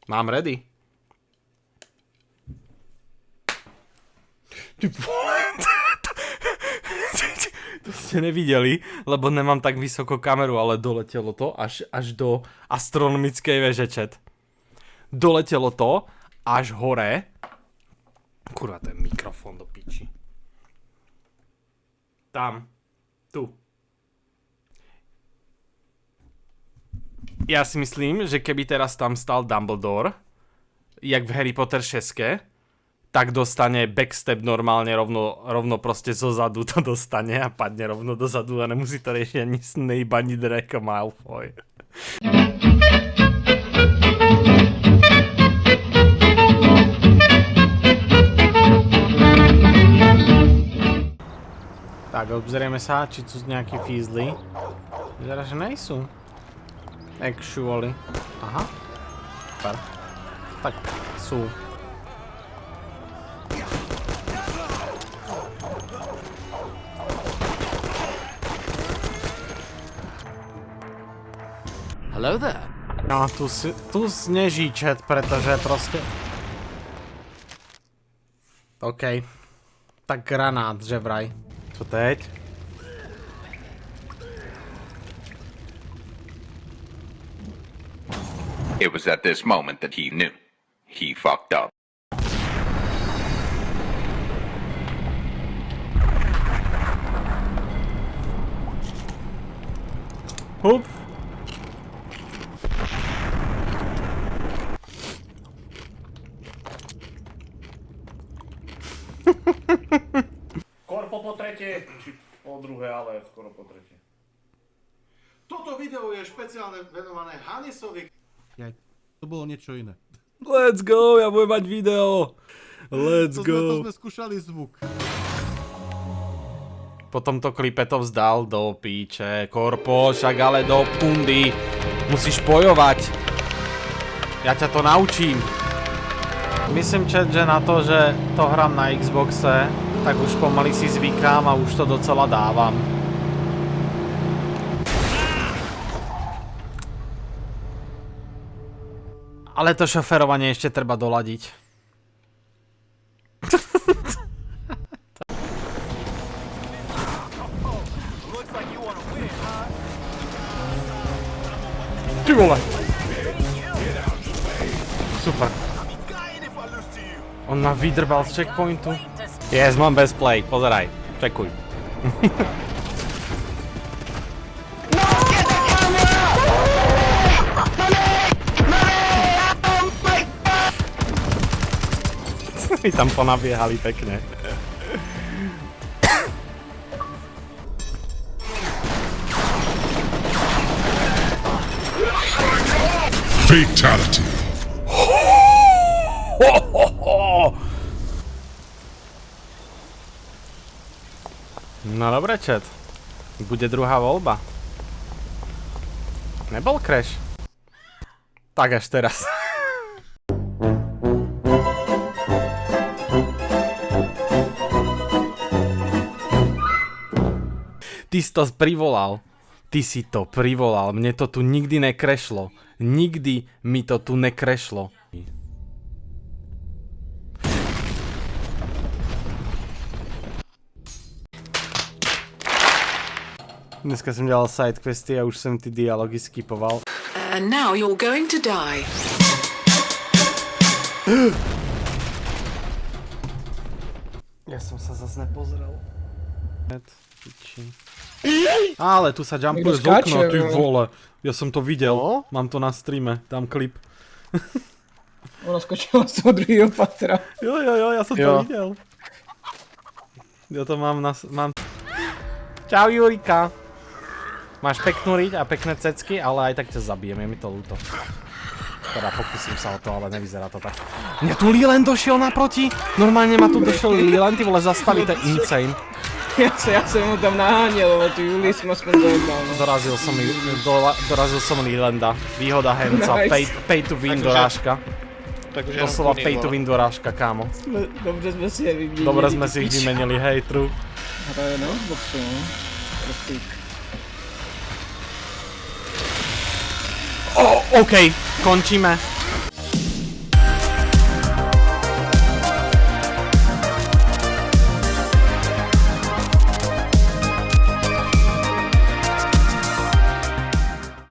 Mám ready. Ty vole. To ste nevideli, lebo nemám tak vysoko kameru, ale doletelo to až do astronomickej veže, chat. Doletelo to až hore. Kurva, ten mikrofón do piči. Tam. Tu. Ja si myslím, že keby teraz tam stal Dumbledore, jak v Harry Potter 6, tak dostane backstep normálne rovno proste zozadu to dostane a padne rovno dozadu a nemusí to riešiť ani Snape, ani Draco Malfoy. Tak, obzrieme sa, či tu nejakí fízly. Vyzerá, že nejsú. Actually. Aha. Super. Tak, sú. Hello there. No, tu sneží, chat, pretože proste... OK. Tak granát, že vraj. Čo teď? It was at this moment that he knew. He fucked up. Hup. Korpo po tretie, či po druhé, ale skoro po tretie. Toto video je špeciálne venované Hannesovi. To bolo niečo iné. Let's go, ja budem mať video. Let's To go. sme skúšali zvuk. Po tomto klipe to vzdal do píče. Korpo, však ale do pundy. Musíš bojovať. Ja ťa to naučím. Myslím, chat, že na to, že to hrám na Xboxe, tak už pomaly si zvykám a už to docela dávam. Ale to šoferovanie ešte treba doladiť. Ty vole. Super. On ma vydrbal z checkpointu. Yes, mám best play, pozeraj. Čekuj. Mi tam ponabiehali pekne. Fatality. No dobre, chat. Bude druhá voľba. Nebol crash? Tak až teraz. Ty si to privolal. Ty si to privolal. Mne to tu nikdy nekrešlo. Nikdy mi to tu nekrešlo. Dneska som dělal sidequesty a už jsem ty dialogy skipoval. And now you're going to die. Ja som sa zase nepozrel. Ale tu sa jumpuje z okna, ty vole. Ja som to videl, mám to na streame, tam klip. Ona skočila z toho druhého patra. Jo, ja som to videl. Ja to mám. Čau Jurika. Máš peknú riť a pekné cecky, ale aj tak ťa zabijem, je mi to ľúto. Teda pokúsim sa o to, ale nevyzerá to tak. Mňa tu Leland došiel naproti. Normálne ma tu došiel Leland, ty vole, zastaví, to je insane. Ja som mu tam naháňal, ale tu Juli som aspoň dohodal. Dorazil som Lelanda. Výhoda Henca, Nice. pay to win dorážka. Doslova pay to win dorážka, kámo. Dobre sme si je vymenili. Dobre sme si ich vymenili, hej, true. Hraje no, boxu, no. Prostík. OK, končíme.